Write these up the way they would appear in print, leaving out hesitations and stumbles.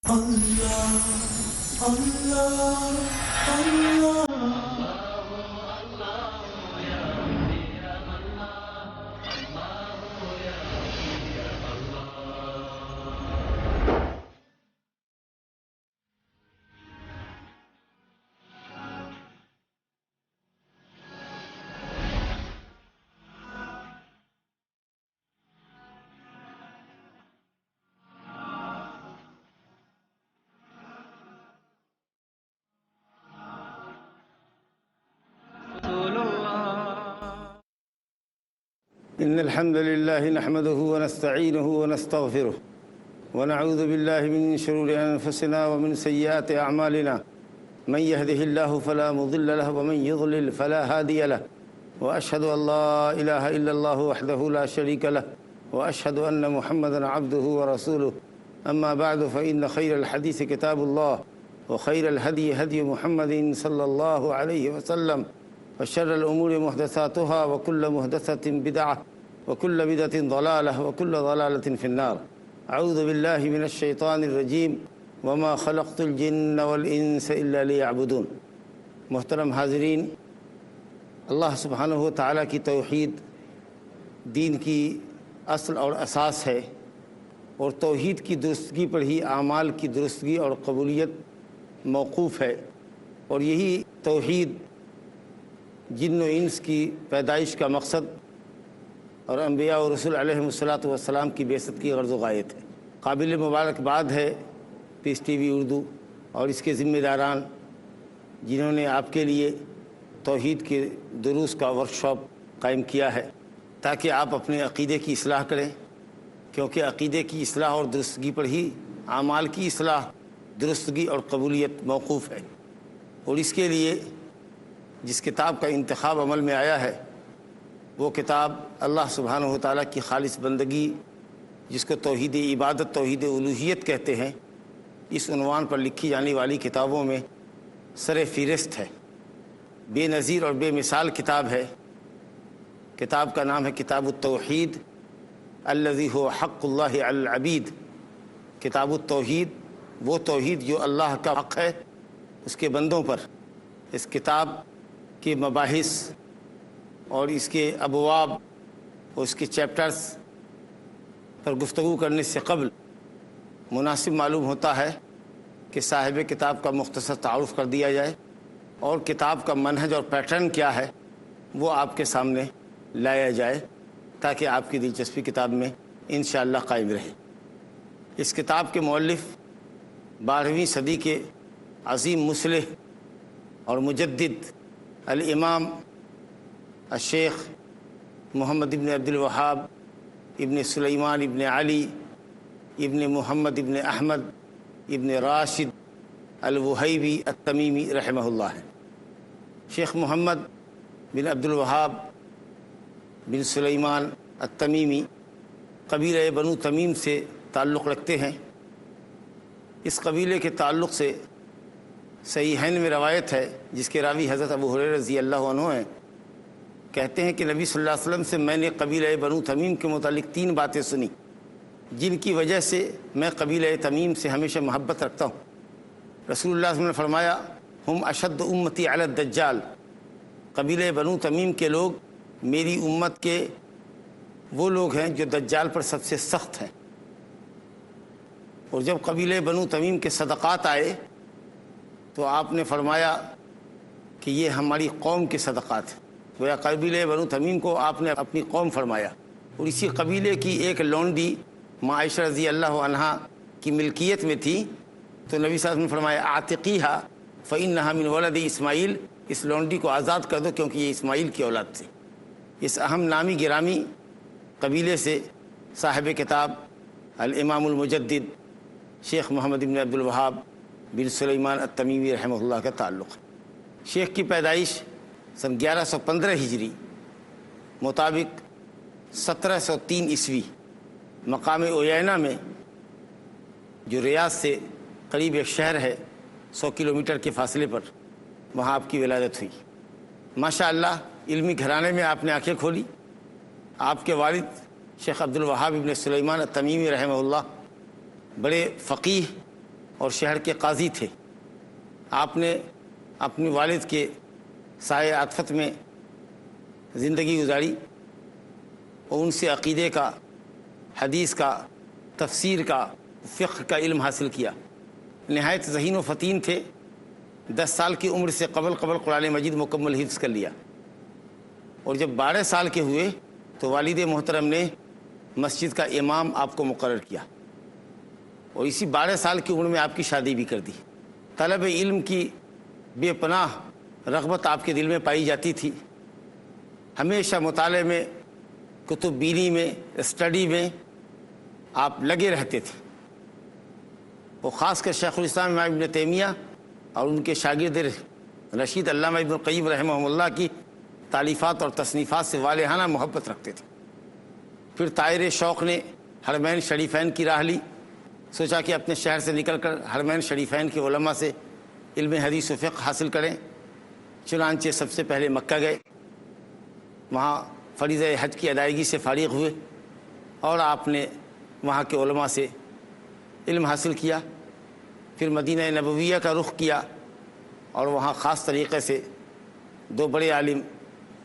Allah, Allah, Allah. إن الحمد لله نحمده ونستعينه ونستغفره ونعوذ بالله من شرور أنفسنا ومن سيئات أعمالنا من يهده الله فلا مضل له ومن يضلل فلا هادي له وأشهد أن لا إله إلا الله وحده لا شريك له وأشهد أن محمدا عبده ورسوله أما بعد فإن خير الحديث كتاب الله وخير الهدي هدي محمد صلى الله عليه وسلم وشر الأمور محدثاتها وكل محدثة بدعة وكل بدعة ضلالة وكل ضلالة في النار أعوذ بالله من الشيطان الرجيم وما خلقت الجن والإنس إلا ليعبدون۔ محترم حاضرین، اللہ سبحانہ و تعالیٰ کی توحید دین کی اصل اور اساس ہے، اور توحید کی درستگی پر ہی اعمال کی درستگی اور قبولیت موقوف ہے، اور یہی توحید جن و انس کی پیدائش کا مقصد اور انبیاء و رسول علیہم الصلاۃ والسلام کی بعثت کی غرض و غایت ہے۔ قابل مبارکباد ہے پیس ٹی وی اردو اور اس کے ذمہ داران جنہوں نے آپ کے لیے توحید کے دروس کا ورکشاپ قائم کیا ہے تاکہ آپ اپنے عقیدے کی اصلاح کریں، کیونکہ عقیدے کی اصلاح اور درستگی پر ہی اعمال کی اصلاح، درستگی اور قبولیت موقوف ہے۔ اور اس کے لیے جس کتاب کا انتخاب عمل میں آیا ہے وہ کتاب اللہ سبحانہ و تعالیٰ کی خالص بندگی، جس کو توحید عبادت، توحید الوہیت کہتے ہیں، اس عنوان پر لکھی جانے والی کتابوں میں سر فہرست ہے، بے نظیر اور بے مثال کتاب ہے۔ کتاب کا نام ہے کتاب التوحید الذی هو حق اللہ علی العبید۔ کتاب التوحید، وہ توحید جو اللہ کا حق ہے اس کے بندوں پر۔ اس کتاب کے مباحث اور اس کے ابواب اور اس کے چیپٹرز پر گفتگو کرنے سے قبل مناسب معلوم ہوتا ہے کہ صاحب کتاب کا مختصر تعارف کر دیا جائے اور کتاب کا منہج اور پیٹرن کیا ہے وہ آپ کے سامنے لایا جائے تاکہ آپ کی دلچسپی کتاب میں انشاءاللہ قائم رہے۔ اس کتاب کے مؤلف 12ویں صدی کے عظیم مصلح اور مجدد الامام الشیخ محمد ابن عبد الوہاب ابن سلیمان ابن علی ابن محمد ابن احمد ابن راشد الوہیبی التمیمی رحمہ اللہ ہے۔ شیخ محمد بن عبد الوہاب بن سلیمان التمیمی قبیلہ بنو تمیم سے تعلق رکھتے ہیں۔ اس قبیلے کے تعلق سے صحیحین میں روایت ہے جس کے راوی حضرت ابو ہریرہ رضی اللہ عنہ ہیں، کہتے ہیں کہ نبی صلی اللہ علیہ وسلم سے میں نے قبیلہ بنو تمیم کے متعلق 3 باتیں سنی جن کی وجہ سے میں قبیلہ تمیم سے ہمیشہ محبت رکھتا ہوں۔ رسول اللہ صلی اللہ علیہ وسلم نے فرمایا ہم اشد امتی علی الدجال، قبیلہ بنو تمیم کے لوگ میری امت کے وہ لوگ ہیں جو دجال پر سب سے سخت ہیں۔ اور جب قبیلہ بنو تمیم کے صدقات آئے تو آپ نے فرمایا کہ یہ ہماری قوم کے صدقات ہیں، گویا قبیلہ بنو تمیم کو آپ نے اپنی قوم فرمایا۔ اور اسی قبیلے کی ایک لونڈی ماں عائشہ رضی اللہ عنہا کی ملکیت میں تھی، تو نبی صلی اللہ علیہ وسلم نے فرمایا اعتقیھا فإنھا من ولد اسماعیل، اس لونڈی کو آزاد کر دو کیونکہ یہ اسماعیل کی اولاد تھی۔ اس اہم نامی گرامی قبیلے سے صاحب کتاب الامام المجدد شیخ محمد بن عبد الوہاب بن سلیمان التمیمی رحمہ اللہ کا تعلق ہے۔ شیخ کی پیدائش سن 1115 ہجری مطابق 1703 عیسوی مقام عیینہ میں، جو ریاض سے قریب ایک شہر ہے 100 کلومیٹر کے فاصلے پر، وہاں آپ کی ولادت ہوئی۔ ماشاءاللہ علمی گھرانے میں آپ نے آنکھیں کھولی۔ آپ کے والد شیخ عبد الوہاب ابن سلیمان التمیمی رحمہ اللہ بڑے فقیہ اور شہر کے قاضی تھے۔ آپ نے اپنے والد کے سائے عطفت میں زندگی گزاری اور ان سے عقیدے کا، حدیث کا، تفسیر کا، فقہ کا علم حاصل کیا۔ نہایت ذہین و فطین تھے۔ 10 سال کی عمر سے قبل قرآن مجید مکمل حفظ کر لیا، اور جب 12 سال کے ہوئے تو والد محترم نے مسجد کا امام آپ کو مقرر کیا، اور اسی 12 سال کی عمر میں آپ کی شادی بھی کر دی۔ طلب علم کی بے پناہ رغبت آپ کے دل میں پائی جاتی تھی۔ ہمیشہ مطالعے میں، کتب بینی میں، اسٹڈی میں آپ لگے رہتے تھے۔ وہ خاص کر شیخ الاسلام ابن تیمیہ اور ان کے شاگرد رشید علامہ ابن القیم رحمہ اللہ کی تالیفات اور تصنیفات سے والہانہ محبت رکھتے تھے۔ پھر طائر شوق نے حرمین شریفین کی راہ لی۔ سوچا کہ اپنے شہر سے نکل کر حرمین شریفین کے علماء سے علم حدیث و فقہ حاصل کریں۔ چنانچہ سب سے پہلے مکہ گئے، وہاں فریضہ حج کی ادائیگی سے فارغ ہوئے، اور آپ نے وہاں کے علماء سے علم حاصل کیا۔ پھر مدینہ نبویہ کا رخ کیا، اور وہاں خاص طریقے سے 2 بڑے عالم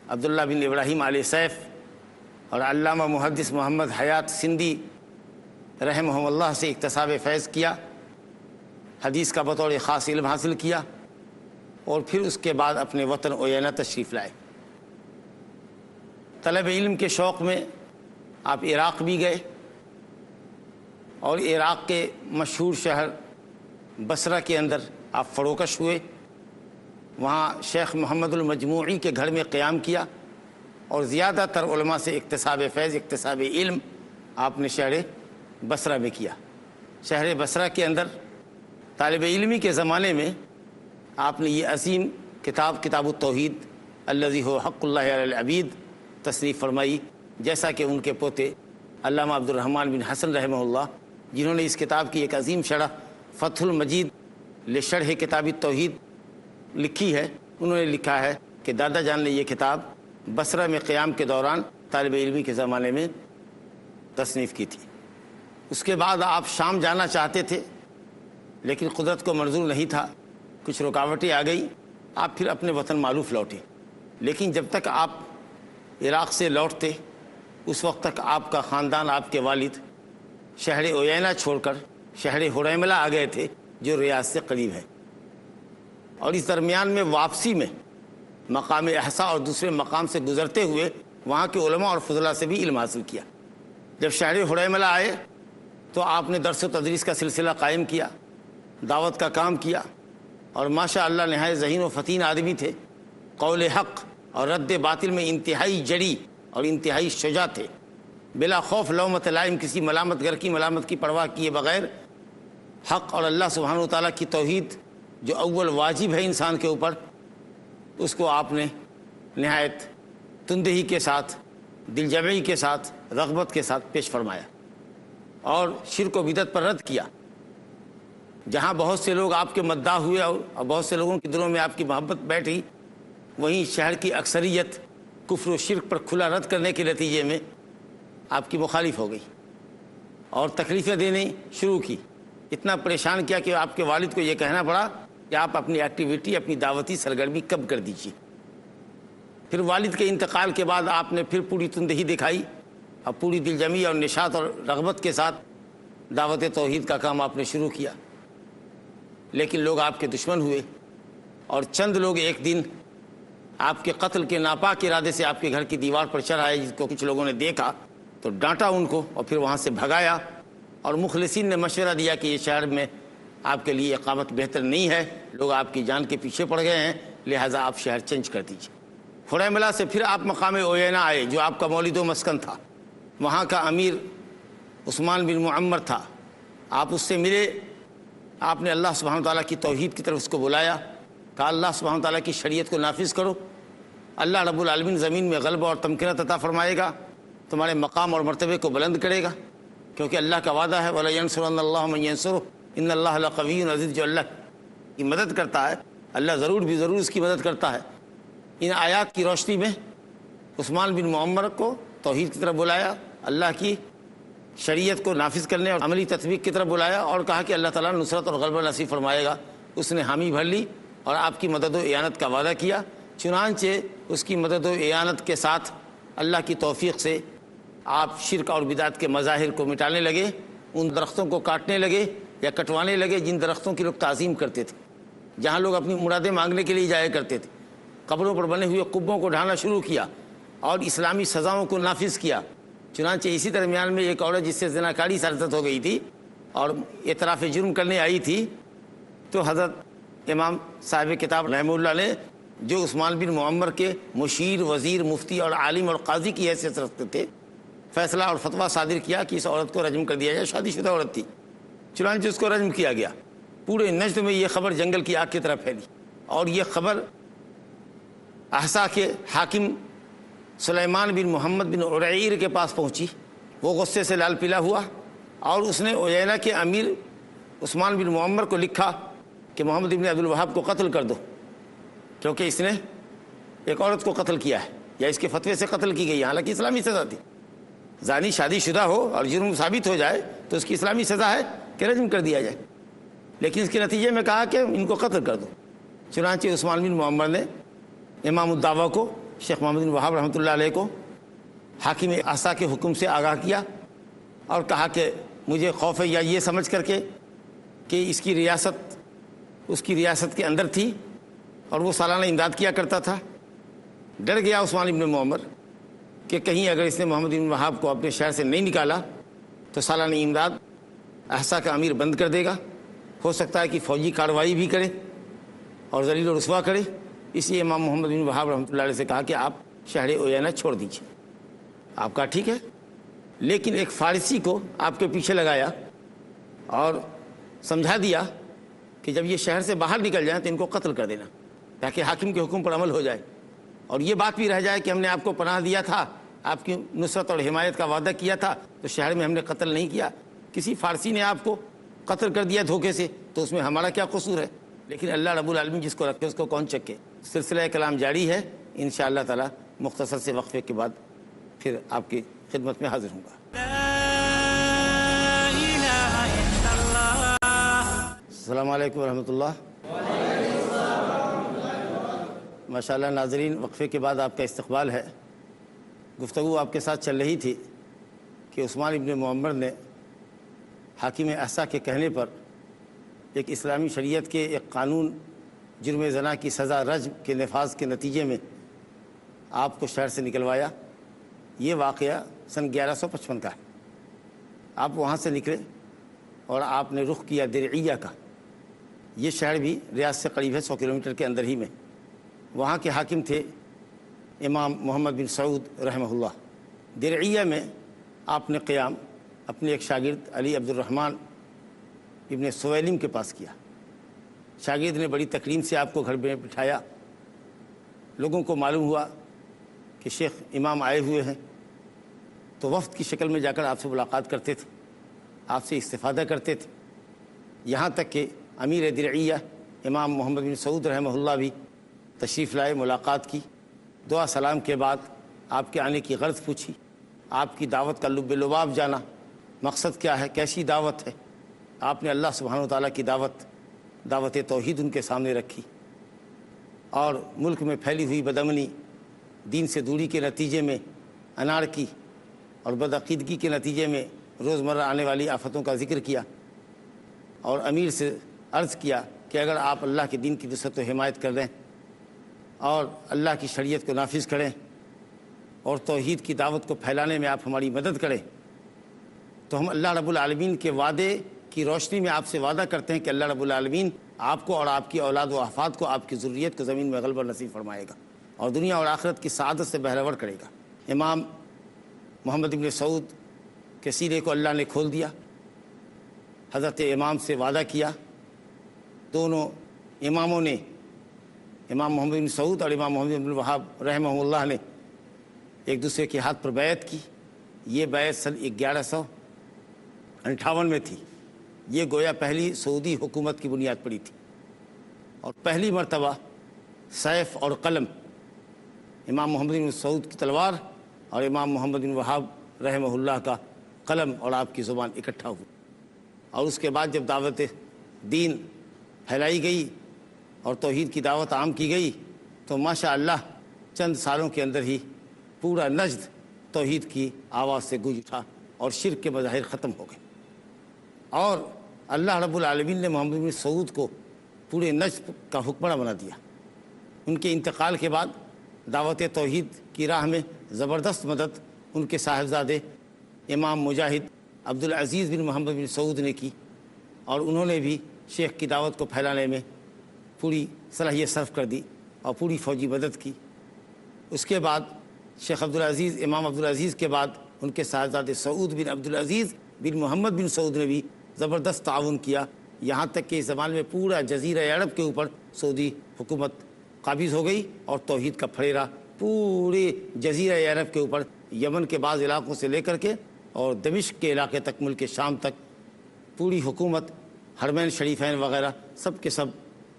عبداللہ بن ابراہیم آل سیف اور علامہ محدث محمد حیات سندھی رحمہ اللہ سے اکتساب فیض کیا، حدیث کا بطور خاص علم حاصل کیا، اور پھر اس کے بعد اپنے وطن اوینا تشریف لائے۔ طلب علم کے شوق میں آپ عراق بھی گئے، اور عراق کے مشہور شہر بصرہ کے اندر آپ فروکش ہوئے۔ وہاں شیخ محمد المجموعی کے گھر میں قیام کیا، اور زیادہ تر علماء سے اکتساب فیض، اکتساب علم آپ نے شہر بصرہ میں کیا۔ شہر بصرہ کے اندر طالب علمی کے زمانے میں آپ نے یہ عظیم کتاب التوحید الذی هو حق اللہ علی العبید تصنیف فرمائی، جیسا کہ ان کے پوتے علامہ عبد الرحمن بن حسن رحمہ اللہ، جنہوں نے اس کتاب کی ایک عظیم شرح فتح المجید لشرح کتاب التوحید لکھی ہے، انہوں نے لکھا ہے کہ دادا جان نے یہ کتاب بصرہ میں قیام کے دوران طالب علمی کے زمانے میں تصنیف کی تھی۔ اس کے بعد آپ شام جانا چاہتے تھے، لیکن قدرت کو منظور نہیں تھا، کچھ رکاوٹیں آ گئی، آپ پھر اپنے وطن معروف لوٹے۔ لیکن جب تک آپ عراق سے لوٹتے، اس وقت تک آپ کا خاندان، آپ کے والد شہر اوینا چھوڑ کر شہر حریملہ آ گئے تھے، جو ریاض سے قریب ہے۔ اور اس درمیان میں واپسی میں مقام احسا اور دوسرے مقام سے گزرتے ہوئے وہاں کے علماء اور فضلاء سے بھی علم حاصل کیا۔ جب شہر حریملہ آئے تو آپ نے درس و تدریس کا سلسلہ قائم کیا، دعوت کا کام کیا، اور ماشاء اللہ نہایت ذہین و فطین آدمی تھے۔ قول حق اور رد باطل میں انتہائی جری اور انتہائی شجاع تھے۔ بلا خوف لومۃ لائم، کسی ملامت گر کی ملامت کی پرواہ کیے بغیر حق اور اللہ سبحانہ وتعالیٰ کی توحید جو اول واجب ہے انسان کے اوپر، اس کو آپ نے نہایت تندہی کے ساتھ، دل جمعی کے ساتھ، رغبت کے ساتھ پیش فرمایا، اور شرک و بدعت پر رد کیا۔ جہاں بہت سے لوگ آپ کے مداح ہوئے اور بہت سے لوگوں کے دلوں میں آپ کی محبت بیٹھی، وہیں شہر کی اکثریت کفر و شرک پر کھلا رد کرنے کے نتیجے میں آپ کی مخالف ہو گئی اور تکلیفیں دینے شروع کی۔ اتنا پریشان کیا کہ آپ کے والد کو یہ کہنا پڑا کہ آپ اپنی ایکٹیویٹی، اپنی دعوتی سرگرمی کم کر دیجیے۔ پھر والد کے انتقال کے بعد آپ نے پھر پوری تندہی دکھائی، اور پوری دل جمعی اور نشاط اور رغبت کے ساتھ دعوت توحید کا کام آپ نے شروع کیا۔ لیکن لوگ آپ کے دشمن ہوئے، اور چند لوگ ایک دن آپ کے قتل کے ناپاک ارادے سے آپ کے گھر کی دیوار پر چڑھ آئے، جس کو کچھ لوگوں نے دیکھا تو ڈانٹا ان کو اور پھر وہاں سے بھگایا، اور مخلصین نے مشورہ دیا کہ یہ شہر میں آپ کے لیے اقامت بہتر نہیں ہے، لوگ آپ کی جان کے پیچھے پڑ گئے ہیں، لہٰذا آپ شہر چینج کر دیجیے۔ حریملہ سے پھر آپ مقام اوینا آئے، جو آپ کا مولد و مسکن تھا۔ وہاں کا امیر عثمان بن معمر تھا، آپ اس سے ملے، آپ نے اللہ سبحانہ تعالیٰ کی توحید کی طرف اس کو بلایا، کہا اللہ سبحانہ تعالیٰ کی شریعت کو نافذ کرو، اللہ رب العالمین زمین میں غلبہ اور تمکنت عطا فرمائے گا، تمہارے مقام اور مرتبے کو بلند کرے گا، کیونکہ اللہ کا وعدہ ہے وَلَيَنْصُرَنَّ اللَّهُ مَن يَنْصُرُهُ إِنَّ اللَّهَ لَقَوِيٌّ عَزِيزٌ، جو اللہ کی مدد کرتا ہے اللہ ضرور بھی ضرور اس کی مدد کرتا ہے۔ ان آیات کی روشنی میں عثمان بن معمر کو توحید کی طرف بلایا، اللہ کی شریعت کو نافذ کرنے اور عملی تطبیق کی طرف بلایا اور کہا کہ اللہ تعالیٰ نصرت اور غلبہ نصیب فرمائے گا۔ اس نے حامی بھر لی اور آپ کی مدد و اعانت کا وعدہ کیا۔ چنانچہ اس کی مدد و اعانت کے ساتھ اللہ کی توفیق سے آپ شرک اور بدعت کے مظاہر کو مٹانے لگے، ان درختوں کو کاٹنے لگے یا کٹوانے لگے جن درختوں کی لوگ تعظیم کرتے تھے، جہاں لوگ اپنی مرادیں مانگنے کے لیے جایا کرتے تھے۔ قبروں پر بنے ہوئے قبوں کو ڈھانا شروع کیا اور اسلامی سزاؤں کو نافذ کیا۔ چنانچہ اسی درمیان میں ایک عورت جس سے زناکاری سرزد ہو گئی تھی اور اعتراف جرم کرنے آئی تھی، تو حضرت امام صاحب کتاب رحمہ اللہ نے جو عثمان بن معمر کے مشیر، وزیر، مفتی اور عالم اور قاضی کی حیثیت رکھتے تھے، فیصلہ اور فتویٰ صادر کیا کہ اس عورت کو رجم کر دیا جائے۔ شادی شدہ عورت تھی، چنانچہ اس کو رجم کیا گیا۔ پورے نجد میں یہ خبر جنگل کی آگ کی طرح پھیلی اور یہ خبر احسا کے حاکم سلیمان بن محمد بن عرعیر کے پاس پہنچی۔ وہ غصے سے لال پیلا ہوا اور اس نے عیینہ کے امیر عثمان بن معمر کو لکھا کہ محمد بن عبد الوہاب کو قتل کر دو، کیونکہ اس نے ایک عورت کو قتل کیا ہے یا اس کے فتوے سے قتل کی گئی ہے، حالانکہ اسلامی سزا تھی۔ زانی شادی شدہ ہو اور جرم ثابت ہو جائے تو اس کی اسلامی سزا ہے کہ رجم کر دیا جائے، لیکن اس کے نتیجے میں کہا کہ ان کو قتل کر دو۔ چنانچہ عثمان بن معمر نے امام الدعوہ کو، شیخ محمد بن وہاب رحمۃ اللہ علیہ کو، حاکم احسا کے حکم سے آگاہ کیا اور کہا کہ مجھے خوف ہے یا یہ سمجھ کر کے کہ اس کی ریاست کے اندر تھی اور وہ سالانہ امداد کیا کرتا تھا، ڈر گیا عثمان بن معمر کہ کہیں اگر اس نے محمد بن وہاب کو اپنے شہر سے نہیں نکالا تو سالانہ امداد احسا کا امیر بند کر دے گا، ہو سکتا ہے کہ فوجی کارروائی بھی کرے اور ذلیل و رسوا کرے۔ اس لیے امام محمد بن وہاب رحمۃ اللہ علیہ سے کہا کہ آپ شہر عیینہ چھوڑ دیجیے۔ آپ کہا ٹھیک ہے، لیکن ایک فارسی کو آپ کے پیچھے لگایا اور سمجھا دیا کہ جب یہ شہر سے باہر نکل جائیں تو ان کو قتل کر دینا تاکہ حاکم کے حکم پر عمل ہو جائے، اور یہ بات بھی رہ جائے کہ ہم نے آپ کو پناہ دیا تھا، آپ کی نصرت اور حمایت کا وعدہ کیا تھا، تو شہر میں ہم نے قتل نہیں کیا، کسی فارسی نے آپ کو قتل کر دیا دھوکے سے، تو اس میں ہمارا کیا قصور ہے؟ لیکن اللہ رب العالمین جس کو رکھے اس کو کون چکے۔ سلسلہ کلام جاری ہے، انشاءاللہ تعالی مختصر سے وقفے کے بعد پھر آپ کی خدمت میں حاضر ہوں گا۔ السلام علیکم ورحمۃ اللہ۔ ماشاءاللہ ناظرین، وقفے کے بعد آپ کا استقبال ہے۔ گفتگو آپ کے ساتھ چل رہی تھی کہ عثمان بن معمر نے حاکم احسا کے کہنے پر ایک اسلامی شریعت کے ایک قانون جرم زنا کی سزا رجم کے نفاذ کے نتیجے میں آپ کو شہر سے نکلوایا۔ یہ واقعہ سن 1155 کا ہے۔ آپ وہاں سے نکلے اور آپ نے رخ کیا درعیہ کا۔ یہ شہر بھی ریاض سے قریب ہے، 100 کلومیٹر کے اندر ہی میں۔ وہاں کے حاکم تھے امام محمد بن سعود رحمہ اللہ۔ درعیہ میں آپ نے قیام اپنے ایک شاگرد علی عبد الرحمن ابن سویلم کے پاس کیا۔ شاگرد نے بڑی تکریم سے آپ کو گھر میں بٹھایا۔ لوگوں کو معلوم ہوا کہ شیخ امام آئے ہوئے ہیں تو وفد کی شکل میں جا کر آپ سے ملاقات کرتے تھے، آپ سے استفادہ کرتے تھے، یہاں تک کہ امیر درعیہ امام محمد بن سعود رحمہ اللہ بھی تشریف لائے، ملاقات کی، دعا سلام کے بعد آپ کے آنے کی غرض پوچھی، آپ کی دعوت کا لب لباب جانا، مقصد کیا ہے، کیسی دعوت ہے۔ آپ نے اللہ سبحانہ وتعالیٰ کی دعوت توحید ان کے سامنے رکھی، اور ملک میں پھیلی ہوئی بدامنی، دین سے دوری کے نتیجے میں انارکی اور بدعقیدگی کے نتیجے میں روزمرہ آنے والی آفتوں کا ذکر کیا، اور امیر سے عرض کیا کہ اگر آپ اللہ کے دین کی نصرت و حمایت کر رہے ہیں اور اللہ کی شریعت کو نافذ کریں اور توحید کی دعوت کو پھیلانے میں آپ ہماری مدد کریں تو ہم اللہ رب العالمین کے وعدے کی روشنی میں آپ سے وعدہ کرتے ہیں کہ اللہ رب العالمین آپ کو اور آپ کی اولاد و احفاد کو، آپ کی ذریت کو زمین میں غلبہ نصیب فرمائے گا اور دنیا اور آخرت کی سعادت سے بہرور کرے گا۔ امام محمد بن سعود کے سینے کو اللہ نے کھول دیا، حضرت امام سے وعدہ کیا۔ دونوں اماموں نے، امام محمد بن سعود اور امام محمد بن وہاب رحمہ اللہ نے ایک دوسرے کے ہاتھ پر بیعت کی۔ یہ بیعت سن 1158 میں تھی۔ یہ گویا پہلی سعودی حکومت کی بنیاد پڑی تھی، اور پہلی مرتبہ سیف اور قلم، امام محمد بن سعود کی تلوار اور امام محمد بن وہاب رحمہ اللہ کا قلم اور آپ کی زبان اکٹھا ہوئی، اور اس کے بعد جب دعوت دین پھیلائی گئی اور توحید کی دعوت عام کی گئی تو ماشاء اللہ چند سالوں کے اندر ہی پورا نجد توحید کی آواز سے گونج اٹھا اور شرک کے مظاہر ختم ہو گئے، اور اللہ رب العالمین نے محمد بن سعود کو پورے نجد کا حکمراں بنا دیا۔ ان کے انتقال کے بعد دعوت توحید کی راہ میں زبردست مدد ان کے صاحبزادے امام مجاہد عبدالعزیز بن محمد بن سعود نے کی، اور انہوں نے بھی شیخ کی دعوت کو پھیلانے میں پوری صلاحیت صرف کر دی اور پوری فوجی مدد کی۔ اس کے بعد شیخ عبدالعزیز امام عبدالعزیز کے بعد ان کے صاحبزادے سعود بن عبدالعزیز بن محمد بن سعود نے بھی زبردست تعاون کیا، یہاں تک کہ اس زمانے میں پورا جزیرہ عرب کے اوپر سعودی حکومت قابض ہو گئی، اور توحید کا پھریرا پورے جزیرہ عرب کے اوپر یمن کے بعض علاقوں سے لے کر کے اور دمشق کے علاقے تک، ملک شام تک پوری حکومت، حرمین شریفین وغیرہ سب کے سب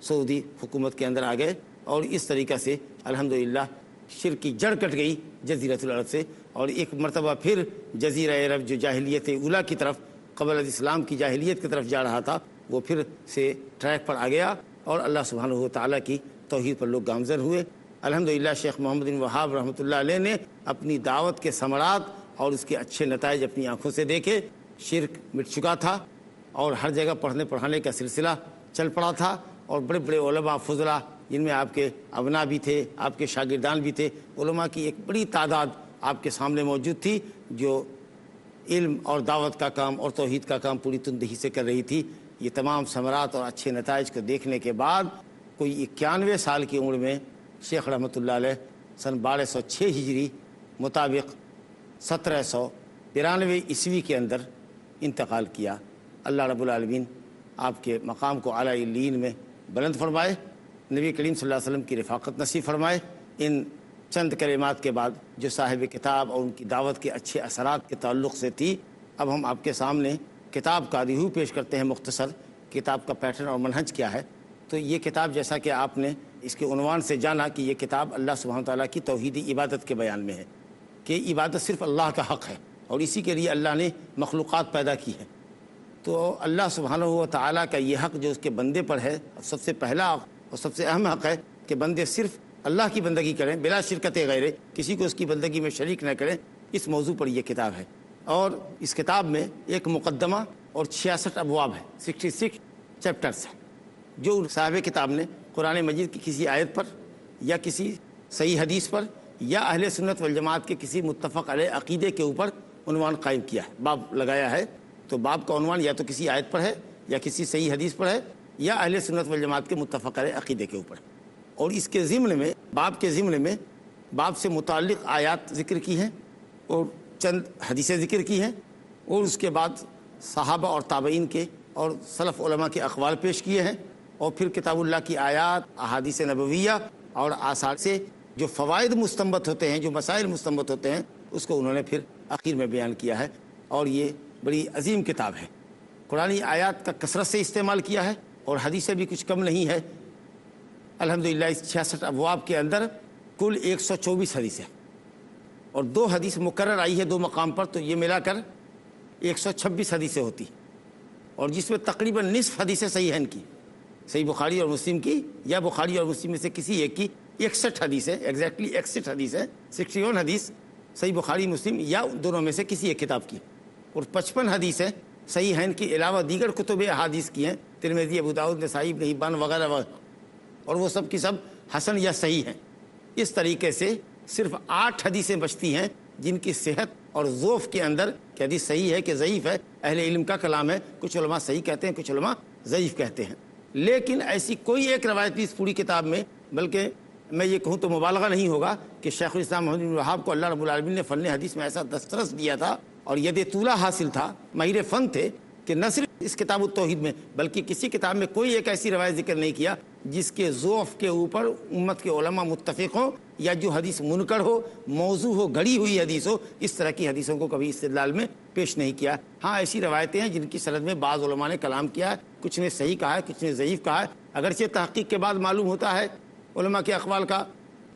سعودی حکومت کے اندر آ گئے، اور اس طریقہ سے الحمدللہ شرک کی جڑ کٹ گئی جزیرۃ العرب سے، اور ایک مرتبہ پھر جزیرہ عرب جو جاہلیت اولیٰ کی طرف، قبل الاسلام کی جاہلیت کی طرف جا رہا تھا، وہ پھر سے ٹریک پر آ گیا، اور اللہ سبحانہ و تعالیٰ کی توحید پر لوگ گامزن ہوئے۔ الحمدللہ شیخ محمد بن وہاب رحمۃ اللہ علیہ نے اپنی دعوت کے ثمرات اور اس کے اچھے نتائج اپنی آنکھوں سے دیکھے۔ شرک مٹ چکا تھا اور ہر جگہ پڑھنے پڑھانے کا سلسلہ چل پڑا تھا، اور بڑے بڑے علماء فضلاء جن میں آپ کے ابنا بھی تھے، آپ کے شاگردان بھی تھے، علماء کی ایک بڑی تعداد آپ کے سامنے موجود تھی جو علم اور دعوت کا کام اور توحید کا کام پوری تندہی سے کر رہی تھی۔ یہ تمام ثمرات اور اچھے نتائج کو دیکھنے کے بعد کوئی 91 سال کی عمر میں شیخ رحمۃ اللہ علیہ سن 1206 ہجری مطابق 1792 عیسوی کے اندر انتقال کیا۔ اللہ رب العالمین آپ کے مقام کو اعلیٰ علیین میں بلند فرمائے، نبی کریم صلی اللہ علیہ وسلم کی رفاقت نصیب فرمائے۔ ان چند کلمات کے بعد جو صاحب کتاب اور ان کی دعوت کے اچھے اثرات کے تعلق سے تھی، اب ہم آپ کے سامنے کتاب کا ریویو پیش کرتے ہیں مختصر، کتاب کا پیٹرن اور منہج کیا ہے۔ تو یہ کتاب جیسا کہ آپ نے اس کے عنوان سے جانا کہ یہ کتاب اللہ سبحانہ تعالیٰ کی توحیدی عبادت کے بیان میں ہے، کہ عبادت صرف اللہ کا حق ہے اور اسی کے لیے اللہ نے مخلوقات پیدا کی ہے۔ تو اللہ سبحانہ و تعالیٰ کا یہ حق جو اس کے بندے پر ہے، سب سے پہلا اور سب سے اہم حق ہے کہ بندے صرف اللہ کی بندگی کریں بلا شرکت غیرے، کسی کو اس کی بندگی میں شریک نہ کریں۔ اس موضوع پر یہ کتاب ہے، اور اس کتاب میں ایک مقدمہ اور 66 ابواب ہے، 66 چیپٹرز ہیں، جو صاحب کتاب نے قرآن مجید کی کسی آیت پر یا کسی صحیح حدیث پر یا اہل سنت والجماعت کے کسی متفق علیہ عقیدے کے اوپر عنوان قائم کیا ہے، باب لگایا ہے۔ تو باب کا عنوان یا تو کسی آیت پر ہے یا کسی صحیح حدیث پر ہے یا اہل سنت والجماعت کے متفق علیہ عقیدے کے اوپر، اور اس کے ضمن میں باب کے ضمن میں باب سے متعلق آیات ذکر کی ہیں اور چند حدیثیں ذکر کی ہیں، اور اس کے بعد صحابہ اور تابعین کے اور سلف علماء کے اقوال پیش کیے ہیں، اور پھر کتاب اللہ کی آیات، احادیث نبویہ اور آثار سے جو فوائد مستنبط ہوتے ہیں، جو مسائل مستنبط ہوتے ہیں، اس کو انہوں نے پھر آخر میں بیان کیا ہے۔ اور یہ بڑی عظیم کتاب ہے، قرآنی آیات کا کثرت سے استعمال کیا ہے اور حدیثیں بھی کچھ کم نہیں ہے۔ الحمدللہ اس 66 ابواب کے اندر کل 124 حدیثیں اور 2 حدیث مکرر آئی ہے 2 مقام پر، تو یہ ملا کر 126 حدیثیں ہوتی، اور جس میں تقریباً نصف حدیثیں صحیح ہیں، ان کی صحیح بخاری اور مسلم کی یا بخاری اور مسلم میں سے کسی ایک کی 61 حدیثیں، ایگزیکٹلی 61 حدیثیں، 61 حدیث صحیح بخاری مسلم یا دونوں میں سے کسی ایک کتاب کی، اور 55 حدیثیں صحیح ہیں کے علاوہ دیگر کتب احادیث کی ہیں، ترمذی، ابو داؤد، نسائی، ابن حبان وغیرہ وغیرہ، اور وہ سب کی سب حسن یا صحیح ہیں۔ اس طریقے سے صرف 8 حدیثیں بچتی ہیں جن کی صحت اور ضعف کے اندر کہ حدیث صحیح ہے کہ ضعیف ہے، اہل علم کا کلام ہے، کچھ علماء صحیح کہتے ہیں، کچھ علماء ضعیف کہتے ہیں، لیکن ایسی کوئی ایک روایت بھی اس پوری کتاب میں، بلکہ میں یہ کہوں تو مبالغہ نہیں ہوگا کہ شیخ الاسلام محمد بن وہاب کو اللہ رب العالمین نے فن حدیث میں ایسا دسترس دیا تھا اور ید طولہ حاصل تھا، ماہر فن تھے، کہ نہ صرف اس کتاب التوحید میں بلکہ کسی کتاب میں کوئی ایک ایسی روایت ذکر نہیں کیا جس کے ضعف کے اوپر امت کے علماء متفق ہوں، یا جو حدیث منکر ہو، موضوع ہو، گھڑی ہوئی حدیث ہو، اس طرح کی حدیثوں کو کبھی استدلال میں پیش نہیں کیا۔ ہاں ایسی روایتیں ہیں جن کی سند میں بعض علماء نے کلام کیا ہے، کچھ نے صحیح کہا ہے، کچھ نے ضعیف کہا ہے، اگرچہ تحقیق کے بعد معلوم ہوتا ہے علماء کے اقوال کا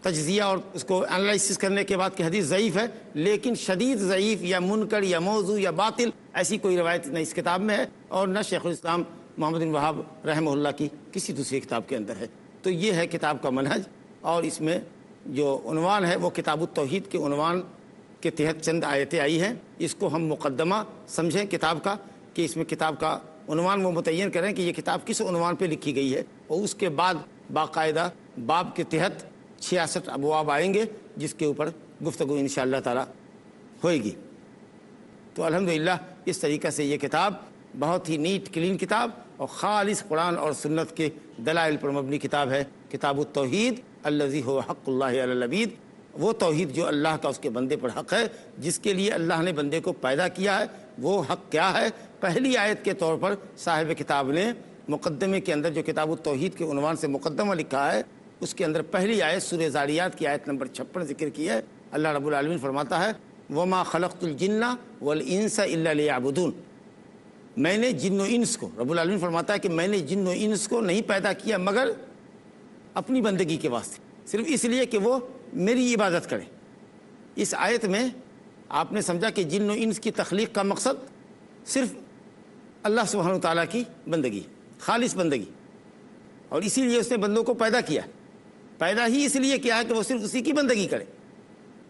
تجزیہ اور اس کو انالائسس کرنے کے بعد کہ حدیث ضعیف ہے، لیکن شدید ضعیف یا منکر یا موضوع یا باطل ایسی کوئی روایت نہ اس کتاب میں ہے اور نہ شیخ الاسلام محمد بن وہاب رحمہ اللہ کی کسی دوسری کتاب کے اندر ہے۔ تو یہ ہے کتاب کا منہج، اور اس میں جو عنوان ہے وہ کتاب التوحید کے عنوان کے تحت چند آیتیں آئی ہیں۔ اس کو ہم مقدمہ سمجھیں کتاب کا، کہ اس میں کتاب کا عنوان وہ متعین کریں کہ یہ کتاب کس عنوان پہ لکھی گئی ہے، اور اس کے بعد باقاعدہ باب کے تحت 66 ابواب آئیں گے جس کے اوپر گفتگو انشاءاللہ تعالی ہوئے گی۔ تو الحمدللہ اس طریقہ سے یہ کتاب بہت ہی نیٹ کلین کتاب اور خالص قرآن اور سنت کے دلائل پر مبنی کتاب ہے، کتاب التوحید الذی هو حق اللہ علی العبید، وہ توحید جو اللہ کا اس کے بندے پر حق ہے، جس کے لیے اللہ نے بندے کو پیدا کیا ہے، وہ حق کیا ہے۔ پہلی آیت کے طور پر صاحب کتاب نے مقدمے کے اندر جو کتاب التوحید کے عنوان سے مقدمہ لکھا ہے، اس کے اندر پہلی آیت سورہ زاریات کی آیت نمبر 56 ذکر کی ہے۔ اللہ رب العالمین فرماتا ہے وَمَا خَلَقْتُ الْجِنَّ وَالْإِنسَ إِلَّا لِيَعْبُدُونَ، میں نے جن و انس کو، رب العالمین فرماتا ہے کہ میں نے جن و انس کو نہیں پیدا کیا مگر اپنی بندگی کے واسطے، صرف اس لیے کہ وہ میری عبادت کریں۔ اس آیت میں آپ نے سمجھا کہ جن و انس کی تخلیق کا مقصد صرف اللہ سبحانہ وتعالیٰ کی بندگی، خالص بندگی، اور اسی لیے اس نے بندوں کو پیدا کیا، پیدا ہی اس لیے کیا ہے کہ وہ صرف اسی کی بندگی کرے۔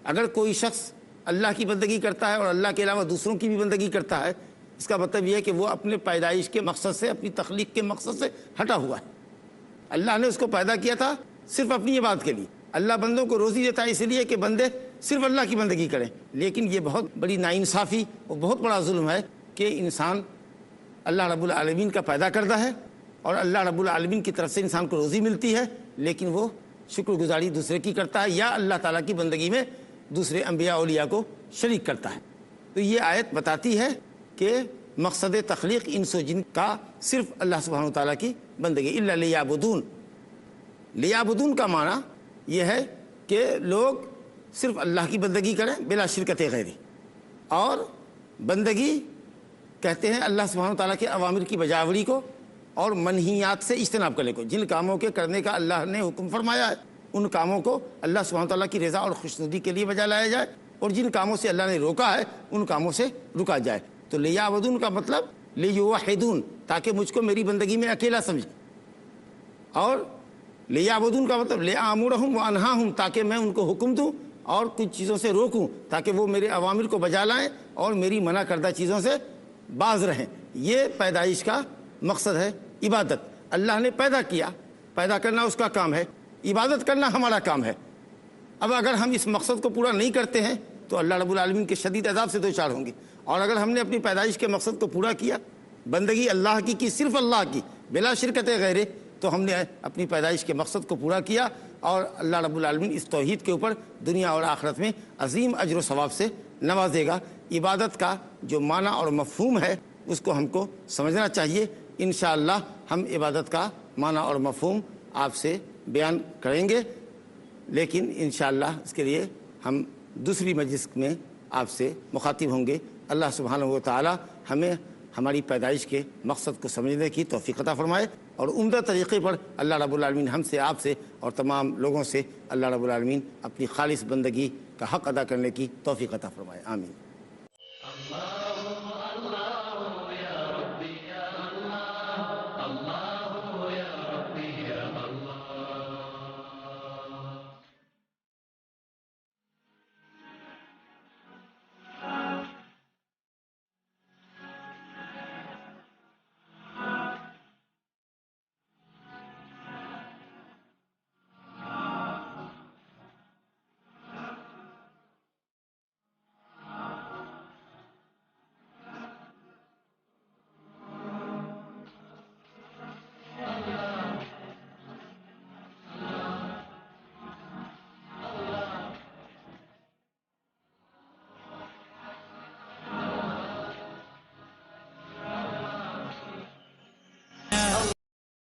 اگر کوئی شخص اللہ کی بندگی کرتا ہے اور اللہ کے علاوہ دوسروں کی بھی بندگی کرتا ہے، اس کا مطلب یہ ہے کہ وہ اپنے پیدائش کے مقصد سے، اپنی تخلیق کے مقصد سے ہٹا ہوا ہے۔ اللہ نے اس کو پیدا کیا تھا صرف اپنی عبادت کے لیے۔ اللہ بندوں کو روزی دیتا ہے اس لیے کہ بندے صرف اللہ کی بندگی کریں، لیکن یہ بہت بڑی ناانصافی اور بہت بڑا ظلم ہے کہ انسان اللہ رب العالمین کا پیدا کردہ ہے اور اللہ رب العالمین کی طرف سے انسان کو روزی ملتی ہے، لیکن وہ شکر گزاری دوسرے کی کرتا ہے یا اللہ تعالیٰ کی بندگی میں دوسرے انبیاء اولیاء کو شریک کرتا ہے۔ تو یہ آیت بتاتی ہے کہ مقصد تخلیق انس و جن کا صرف اللہ سبحانہ وتعالیٰ کی بندگی، الا لیعبدون۔ لیعبدون کا معنی یہ ہے کہ لوگ صرف اللہ کی بندگی کریں بلا شرکت غیری، اور بندگی کہتے ہیں اللہ سبحانہ وتعالیٰ کے اوامر کی بجاوری کو اور منہیات سے اجتناب کرنے کو۔ جن کاموں کے کرنے کا اللہ نے حکم فرمایا ہے ان کاموں کو اللہ سبحانہ وتعالیٰ کی رضا اور خوشنودی کے لیے بجا لایا جائے، اور جن کاموں سے اللہ نے روکا ہے ان کاموں سے رکا جائے۔ تو لیعبدون کا مطلب لیوحدون، تاکہ مجھ کو میری بندگی میں اکیلا سمجھیں، اور لیعبدون کا مطلب لیآمرہم وانہاہم، تاکہ میں ان کو حکم دوں اور کچھ چیزوں سے روکوں تاکہ وہ میرے اوامر کو بجا لائیں اور میری منع کردہ چیزوں سے باز رہیں۔ یہ پیدائش کا مقصد ہے، عبادت۔ اللہ نے پیدا کیا، پیدا کرنا اس کا کام ہے، عبادت کرنا ہمارا کام ہے۔ اب اگر ہم اس مقصد کو پورا نہیں کرتے ہیں تو اللہ رب العالمین کے شدید عذاب سے دوچار ہوں گے، اور اگر ہم نے اپنی پیدائش کے مقصد کو پورا کیا، بندگی اللہ کی صرف اللہ کی بلا شرکت غیرے، تو ہم نے اپنی پیدائش کے مقصد کو پورا کیا، اور اللہ رب العالمین اس توحید کے اوپر دنیا اور آخرت میں عظیم اجر و ثواب سے نوازے گا۔ عبادت کا جو معنی اور مفہوم ہے اس کو ہم کو سمجھنا چاہیے۔ انشاءاللہ ہم عبادت کا معنی اور مفہوم آپ سے بیان کریں گے، لیکن انشاءاللہ اس کے لیے ہم دوسری مجلس میں آپ سے مخاطب ہوں گے۔ اللہ سبحانہ و تعالی ہمیں ہماری پیدائش کے مقصد کو سمجھنے کی توفیق عطا فرمائے، اور عمدہ طریقے پر اللہ رب العالمین ہم سے، آپ سے اور تمام لوگوں سے اللہ رب العالمین اپنی خالص بندگی کا حق ادا کرنے کی توفیق عطا فرمائے۔ آمین۔